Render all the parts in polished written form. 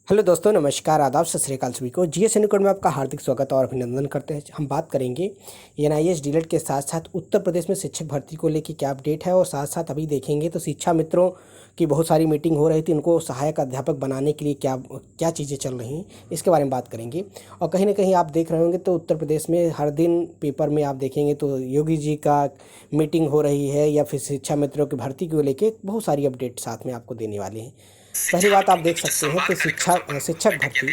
Hello दोस्तों, नमस्कार, आदाब, सत श्री अकाल सभी को। जीएस एनुकोड में आपका हार्दिक स्वागत और अभिनंदन करते हैं। हम बात करेंगे एनआईएस डीलेट के साथ साथ उत्तर प्रदेश में शिक्षक भर्ती को लेकर क्या अपडेट है, और साथ साथ अभी देखेंगे तो शिक्षा मित्रों की बहुत सारी मीटिंग हो रही थी। उनको सहायक अध्यापक बनाने के लिए क्या क्या चीज़ें चल रही हैं, इसके बारे में बात करेंगे। और कहीं ना कहीं आप देख रहे होंगे तो उत्तर प्रदेश में हर दिन पेपर में आप देखेंगे तो योगी जी का मीटिंग हो रही है, या फिर शिक्षा मित्रों की भर्ती को लेकर बहुत सारी अपडेट साथ में आपको देने वाले हैं। पहली बात आप देख सकते हैं कि शिक्षक भर्ती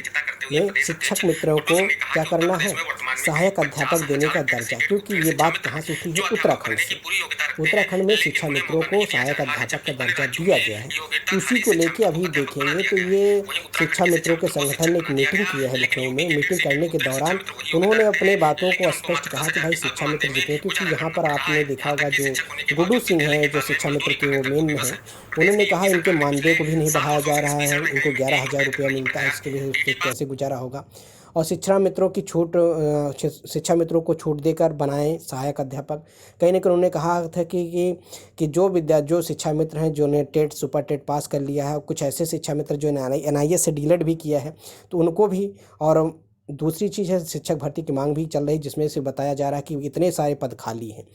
में शिक्षक मित्रों को क्या करना है, सहायक अध्यापक देने का दर्जा। क्योंकि ये बात कहाँ से उठी है, उत्तराखंड से। उत्तराखंड में शिक्षा मित्रों को सहायक अध्यापक का दर्जा दिया गया है। उसी को लेके अभी देखेंगे तो ये शिक्षा मित्रों के संगठन ने एक मीटिंग की है लखनऊ में। मीटिंग करने के दौरान उन्होंने अपने बातों को स्पष्ट कहा कि भाई शिक्षा मित्र जितने, क्योंकि यहाँ पर आपने देखा होगा जो गुड्डू सिंह हैं, जो शिक्षा मित्र के वो मेन में हैं, उन्होंने कहा इनके मानदेय को भी नहीं बढ़ाया जा रहा है, इनको 11,000 रुपया मिलता है, इसके लिए फिर कैसे गुजारा होगा। और शिक्षा मित्रों की छूट, शिक्षा मित्रों को छूट देकर बनाएं सहायक अध्यापक। कहीं ना कहीं उन्होंने कहा था कि जो शिक्षा मित्र हैं जो ने टेट सुपर टेट पास कर लिया है, कुछ ऐसे शिक्षा मित्र जो एनआईएस से डीलेट भी किया है, तो उनको भी। और दूसरी चीज़ है, शिक्षक भर्ती की मांग भी चल रही, जिसमें से बताया जा रहा है कि इतने सारे पद खाली हैं।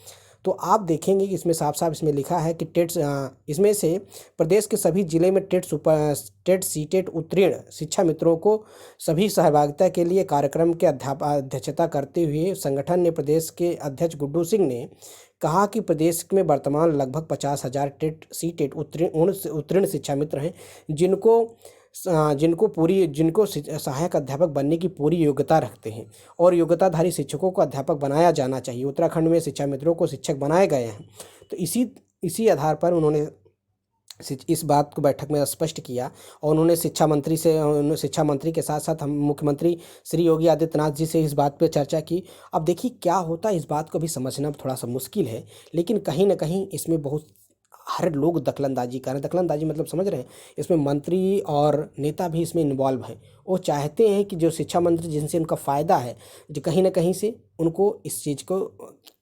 तो आप देखेंगे कि इसमें साफ साफ इसमें लिखा है कि इसमें से प्रदेश के सभी जिले में टेट सीटेट उत्तीर्ण शिक्षा मित्रों को सभी सहभागिता के लिए कार्यक्रम के अध्यक्षता करते हुए संगठन ने प्रदेश के अध्यक्ष गुड्डू सिंह ने कहा कि प्रदेश में वर्तमान लगभग 50,000 सीटेट उत्तीर्ण शिक्षा मित्र हैं, जिनको सहायक अध्यापक बनने की पूरी योग्यता रखते हैं, और योग्यताधारी शिक्षकों को अध्यापक बनाया जाना चाहिए। उत्तराखंड में शिक्षा मित्रों को शिक्षक बनाए गए हैं। तो इसी आधार पर उन्होंने इस बात को बैठक में स्पष्ट किया, और उन्होंने शिक्षा मंत्री के साथ साथ हम मुख्यमंत्री श्री योगी आदित्यनाथ जी से इस बात पर चर्चा की। अब देखिए क्या होता है, इस बात को भी समझना थोड़ा सा मुश्किल है, लेकिन कहीं ना कहीं इसमें बहुत हर लोग दखलंदाजी कर रहे हैं। दखलंदाजी मतलब समझ रहे हैं, इसमें मंत्री और नेता भी इसमें इन्वॉल्व हैं। वो चाहते हैं कि जो शिक्षा मंत्री जिनसे उनका फ़ायदा है, जो कहीं ना कहीं से उनको इस चीज़ को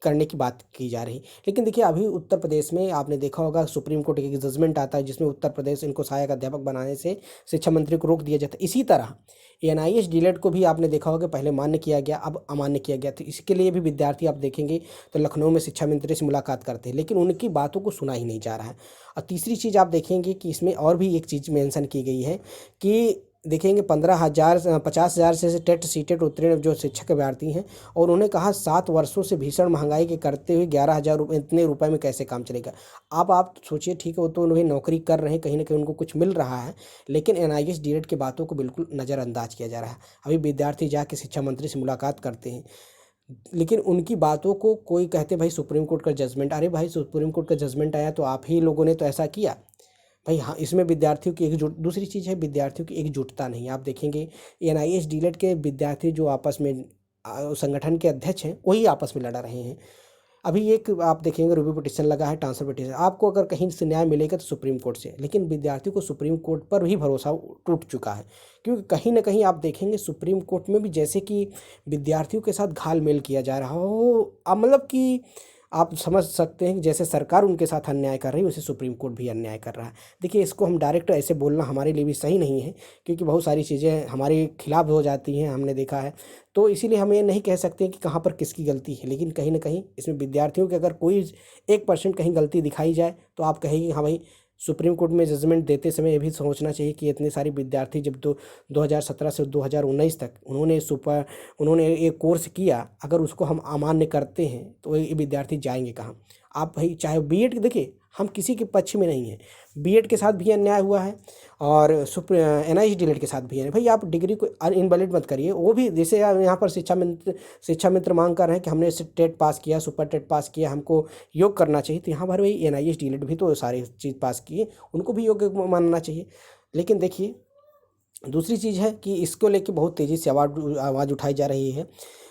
करने की बात की जा रही। लेकिन देखिए अभी उत्तर प्रदेश में आपने देखा होगा सुप्रीम कोर्ट की जजमेंट आता है, जिसमें उत्तर प्रदेश इनको सहायक अध्यापक बनाने से शिक्षा मंत्री को रोक दिया जाता है। इसी तरह एनआईएस डीलेट को भी आपने देखा होगा, पहले मान्य किया गया, अब अमान्य किया गया। तो इसके लिए भी विद्यार्थी आप देखेंगे तो लखनऊ में शिक्षा मंत्री से मुलाकात करते हैं, लेकिन उनकी बातों को सुना ही नहीं जा रहा है। और तीसरी चीज़ आप देखेंगे कि इसमें और भी एक चीज़ मेंशन की गई है कि देखेंगे 50,000 से टेट सीटेट उत्तीर्ण जो शिक्षक अभ्यर्थी हैं, और उन्होंने कहा 7 वर्षों से भीषण महंगाई के करते हुए 11,000 इतने रुपए में कैसे काम चलेगा। अब आप सोचिए, ठीक है वो तो उन्हें नौकरी कर रहे हैं, कहीं ना कहीं उनको कुछ मिल रहा है, लेकिन एनआईएस डीलेट की बातों को बिल्कुल नज़रअंदाज किया जा रहा है। अभी विद्यार्थी जाके शिक्षा मंत्री से मुलाकात करते हैं, लेकिन उनकी बातों को कोई कहते भाई सुप्रीम कोर्ट का जजमेंट। अरे भाई सुप्रीम कोर्ट का जजमेंट आया तो आप ही लोगों ने तो ऐसा किया भाई। हाँ, इसमें विद्यार्थियों की एकजुट, दूसरी चीज़ है विद्यार्थियों की एकजुटता नहीं। आप देखेंगे एनआईएस डीलेट के विद्यार्थी जो आपस में संगठन के अध्यक्ष हैं, वही आपस में लड़ा रहे हैं। अभी एक आप देखेंगे रिव्यू पिटीशन लगा है, ट्रांसफर पिटीशन। आपको अगर कहीं से न्याय मिलेगा तो सुप्रीम कोर्ट से, लेकिन विद्यार्थियों को सुप्रीम कोर्ट पर ही भरोसा टूट चुका है। क्योंकि कहीं ना कहीं आप देखेंगे सुप्रीम कोर्ट में भी जैसे कि विद्यार्थियों के साथ घालमेल किया जा रहा हो। अब मतलब कि आप समझ सकते हैं कि जैसे सरकार उनके साथ अन्याय कर रही है, वैसे सुप्रीम कोर्ट भी अन्याय कर रहा है। देखिए इसको हम डायरेक्ट ऐसे बोलना हमारे लिए भी सही नहीं है, क्योंकि बहुत सारी चीज़ें हमारे खिलाफ हो जाती हैं, हमने देखा है। तो इसीलिए हम ये नहीं कह सकते कि कहाँ पर किसकी गलती है, लेकिन कहीं ना कहीं इसमें विद्यार्थियों की अगर कोई 1% कहीं गलती दिखाई जाए तो आप कहेंगे हाँ भाई, सुप्रीम कोर्ट में जजमेंट देते समय ये भी सोचना चाहिए कि इतने सारे विद्यार्थी जब 2017 से 2019 तक उन्होंने एक कोर्स किया, अगर उसको हम अमान्य करते हैं तो ये विद्यार्थी जाएंगे कहाँ। आप भाई चाहे बीएड, देखिए हम किसी के पक्ष में नहीं हैं, बीएड के साथ भी अन्याय हुआ है और एनआईएस डीलेट के साथ भी है। भाई आप डिग्री को इनवैलिड मत करिए। वो भी जैसे यहाँ पर शिक्षा मित्र मांग कर रहे हैं कि हमने टेट पास किया, सुपर टेट पास किया, हमको योग करना चाहिए, तो यहाँ पर भाई एनआईएस डीलेट भी तो सारी चीज़ पास किए, उनको भी योग्य मानना चाहिए। लेकिन देखिए दूसरी चीज़ है कि इसको लेके बहुत तेज़ी से आवाज़ उठाई जा रही है।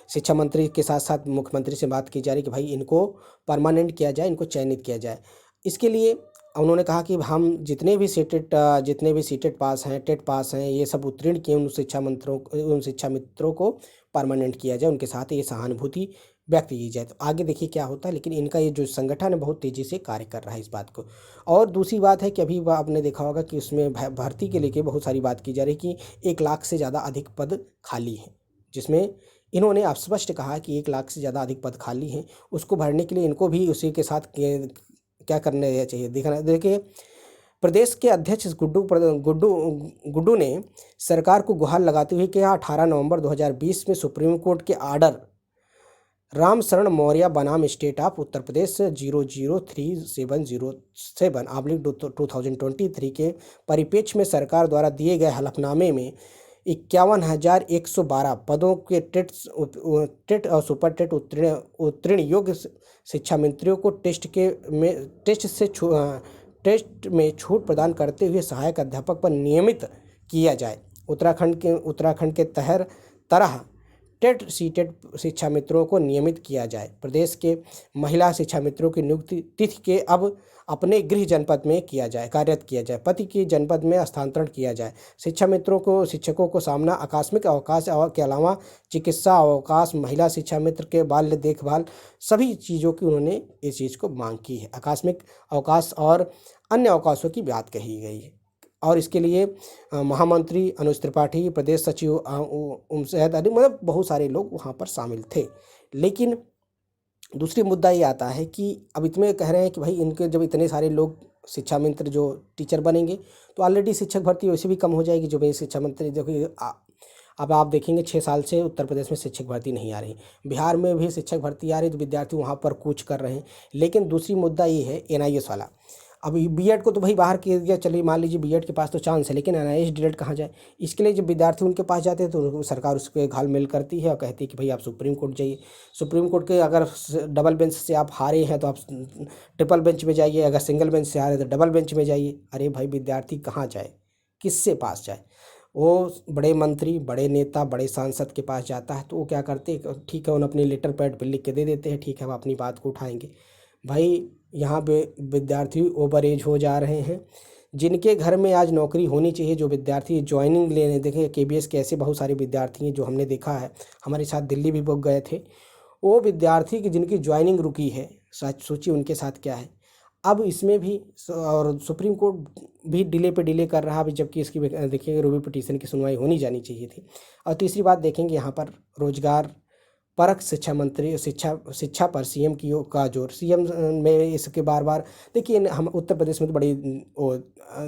शिक्षा मंत्री के साथ साथ मुख्यमंत्री से बात की जा रही है कि भाई इनको परमानेंट किया जाए, इनको चयनित किया जाए। इसके लिए उन्होंने कहा कि हम जितने भी सीटेट पास हैं, टेट पास हैं, ये सब उत्तीर्ण किए उन शिक्षा मित्रों को परमानेंट किया जाए, उनके साथ ये सहानुभूति व्यक्त की जाए। तो आगे देखिए क्या होता है, लेकिन इनका ये जो संगठन है बहुत तेज़ी से कार्य कर रहा है इस बात को। और दूसरी बात है कि अभी आपने देखा होगा कि उसमें भर्ती के लेके बहुत सारी बात की जा रही है कि 1 लाख से ज़्यादा अधिक पद खाली हैं, जिसमें इन्होंने स्पष्ट कहा कि 1 लाख से ज़्यादा अधिक पद खाली हैं, उसको भरने के लिए इनको भी उसी के साथ क्या करना चाहिए दिखाना। देखिए, प्रदेश के अध्यक्ष गुड्डू ने सरकार को गुहार लगाते हुए कि 18 नवंबर 2020 में सुप्रीम कोर्ट के आर्डर राम शरण मौर्य बनाम स्टेट ऑफ उत्तर प्रदेश 003707/2023 के परिप्रेक्ष्य में सरकार द्वारा दिए गए हलफनामे में 51,112 पदों के टेट और सुपर टेट उत्तीर्ण योग्य शिक्षा मंत्रियों को टेस्ट में छूट प्रदान करते हुए सहायक अध्यापक पर नियमित किया जाए। उत्तराखंड के तरह टेट सीटेट शिक्षा मित्रों को नियमित किया जाए। प्रदेश के महिला शिक्षा मित्रों की नियुक्ति तिथि के अब अपने गृह जनपद में कार्यरत किया जाए, पति की जनपद में स्थानांतरण किया जाए। शिक्षकों को सामना आकस्मिक अवकाश के अलावा चिकित्सा अवकाश, महिला शिक्षा मित्र के बाल्य देखभाल, सभी चीज़ों की उन्होंने इस चीज़ को मांग की है। आकस्मिक अवकाश और अन्य अवकाशों की बात कही गई है। और इसके लिए महामंत्री अनुज त्रिपाठी, प्रदेश सचिव उमशहद अली, मतलब बहुत सारे लोग वहाँ पर शामिल थे। लेकिन दूसरी मुद्दा ये आता है कि अब इतने कह रहे हैं कि भाई इनके जब इतने सारे लोग शिक्षा मंत्री जो टीचर बनेंगे तो ऑलरेडी शिक्षक भर्ती वैसे भी कम हो जाएगी। जो भाई शिक्षा मंत्री जो कि अब आप देखेंगे 6 साल से उत्तर प्रदेश में शिक्षक भर्ती नहीं आ रही, बिहार में भी शिक्षक भर्ती आ रही, तो विद्यार्थी वहाँ पर कूच कर रहे हैं। लेकिन दूसरी मुद्दा ये है NIS वाला। अब बीएड को तो भाई बाहर किया गया, चलिए मान लीजिए बीएड के पास तो चांस है, लेकिन NIS डीएड कहाँ जाए? इसके लिए जब विद्यार्थी उनके पास जाते हैं तो सरकार उसके घालमेल करती है और कहती है कि भाई आप सुप्रीम कोर्ट जाइए। सुप्रीम कोर्ट के अगर डबल बेंच से आप हारे हैं तो आप ट्रिपल बेंच में जाइए, अगर सिंगल बेंच से हारे तो डबल बेंच में जाइए। अरे भाई विद्यार्थी कहाँ जाए, किससे पास जाए? वो बड़े मंत्री, बड़े नेता, बड़े सांसद के पास जाता है तो वो क्या करते हैं, ठीक है उन्हें अपने लेटर पैड पर लिख के दे देते हैं, ठीक है हम अपनी बात को उठाएंगे। भाई यहाँ पे विद्यार्थी ओवर एज हो जा रहे हैं, जिनके घर में आज नौकरी होनी चाहिए, जो विद्यार्थी ज्वाइनिंग लेने, देखें KBS के ऐसे बहुत सारे विद्यार्थी हैं जो हमने देखा है, हमारे साथ दिल्ली भी वो गए थे। वो विद्यार्थी की जिनकी ज्वाइनिंग रुकी है, सोचिए उनके साथ क्या है। अब इसमें भी और सुप्रीम कोर्ट भी डिले पे डिले कर रहा है, जबकि इसकी देखिए रिव्यू पिटीशन की सुनवाई होनी जानी चाहिए थी। और तीसरी बात देखेंगे यहाँ पर रोजगार परक शिक्षा मंत्री शिक्षा पर CM का जोर। CM में इसके बार बार देखिए हम उत्तर प्रदेश में तो बड़ी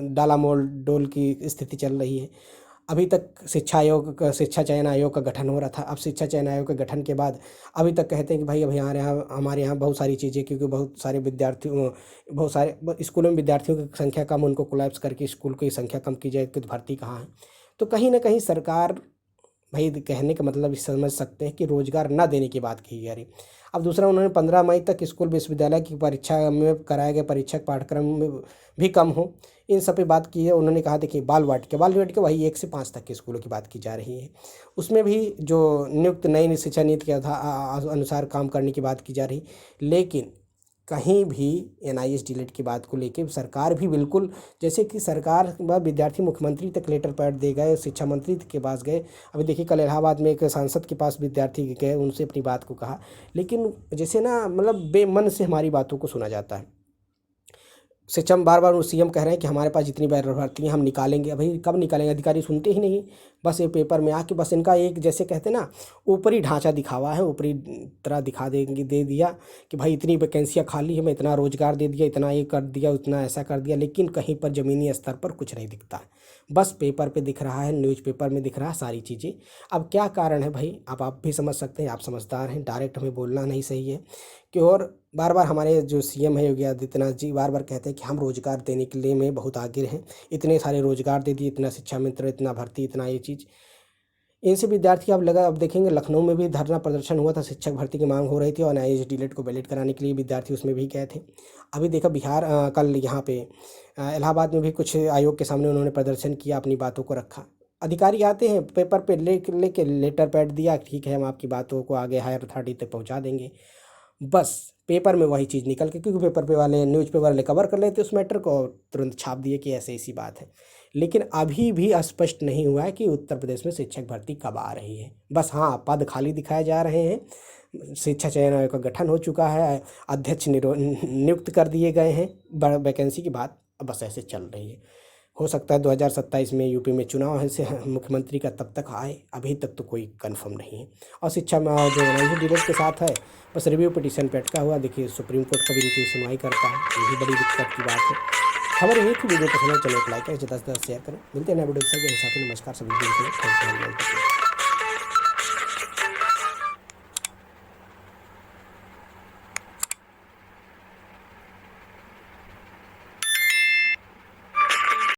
डालामोल डोल की स्थिति चल रही है। अभी तक शिक्षा चयन आयोग का गठन हो रहा था, अब शिक्षा चयन आयोग के गठन के बाद अभी तक कहते हैं कि भाई अब हमारे यहाँ बहुत सारी चीज़ें, क्योंकि बहुत सारे स्कूलों में विद्यार्थियों की संख्या कम, उनको कोलैप्स करके स्कूल की संख्या कम की जाए तो भर्ती कहाँ है? तो कहीं ना कहीं सरकार, भाई कहने का मतलब समझ सकते हैं कि रोजगार ना देने की बात कही जा रही। अब दूसरा, उन्होंने 15 मई तक स्कूल विश्वविद्यालय की परीक्षा में कराए गए परीक्षक पाठ्यक्रम में भी कम हो, इन सब पे बात की है। उन्होंने कहा देखिए बाल वाटिका वही 1 से 5 तक के स्कूलों की बात की जा रही है, उसमें भी जो नियुक्त नई शिक्षा नीति के अनुसार काम करने की बात की जा रही। लेकिन कहीं भी NIS डीलेट की बात को लेके सरकार भी बिल्कुल, जैसे कि सरकार व विद्यार्थी मुख्यमंत्री तक लेटर पैड दे गए, शिक्षा मंत्री के पास गए। अभी देखिए कल इलाहाबाद में एक सांसद के पास विद्यार्थी गए, उनसे अपनी बात को कहा, लेकिन जैसे ना मतलब बेमन से हमारी बातों को सुना जाता है। शिक्षा में बार बार CM कह रहे हैं कि हमारे पास जितनी बार भर्ती हैं हम निकालेंगे। अभी कब निकालेंगे? अधिकारी सुनते ही नहीं, बस ये पेपर में आके बस इनका एक जैसे कहते हैं ना ऊपरी ढांचा दिखावा है, ऊपरी तरह दे दिया कि भाई इतनी वैकेंसियाँ खाली है, मैं इतना रोजगार दे दिया, इतना ये कर दिया, उतना ऐसा कर दिया, लेकिन कहीं पर ज़मीनी स्तर पर कुछ नहीं दिखता है। बस पेपर पे दिख रहा है, न्यूज़पेपर में दिख रहा है सारी चीज़ें। अब क्या कारण है भाई? अब आप भी समझ सकते हैं, आप समझदार हैं, डायरेक्ट हमें बोलना नहीं सही है कि। और बार बार हमारे जो CM है योगी आदित्यनाथ जी बार बार कहते हैं कि हम रोजगार देने के लिए में बहुत आगे हैं, इतने सारे रोजगार दे दिए, इतना शिक्षा मित्र, इतना भर्ती, इतना ये चीज़। इनसे विद्यार्थी अब देखेंगे लखनऊ में भी धरना प्रदर्शन हुआ था, शिक्षक भर्ती की मांग हो रही थी और NIS डीलेट को वैलिड कराने के लिए विद्यार्थी उसमें भी गए थे। अभी देखा कल यहाँ पे इलाहाबाद में भी कुछ आयोग के सामने उन्होंने प्रदर्शन किया, अपनी बातों को रखा। अधिकारी आते हैं, पेपर पे लेके लेटर पैड दिया, ठीक है हम आपकी बातों को आगे हायर अथॉरिटी तक पहुँचा देंगे। बस पेपर में वही चीज़ निकल के, क्योंकि पेपर पे वाले न्यूज़पेपर वाले कवर कर लेते उस मैटर को और तुरंत छाप दिए कि ऐसे ऐसी बात है। लेकिन अभी भी स्पष्ट नहीं हुआ है कि उत्तर प्रदेश में शिक्षक भर्ती कब आ रही है। बस हाँ, पद खाली दिखाए जा रहे हैं, शिक्षा चयन आयोग का गठन हो चुका है, अध्यक्ष नियुक्त कर दिए गए हैं, वैकेंसी की बात बस ऐसे चल रही है। हो सकता है 2027 में यूपी में चुनाव है से मुख्यमंत्री का तब तक आए, अभी तक तो कोई कंफर्म नहीं है। और शिक्षा में जो एनआईसी डीलर के साथ है, बस रिव्यू पिटीशन पे अटका हुआ, देखिए सुप्रीम कोर्ट कभी इनकी सुनवाई करता है, ये भी बड़ी दिक्कत की बात है। खबर यही थी। वीडियो पसंद है चैनल को लाइक करें, ज़्यादा से ज़्यादा शेयर करें। मिलते हैं नए वीडियो के साथ। नमस्कार सभी।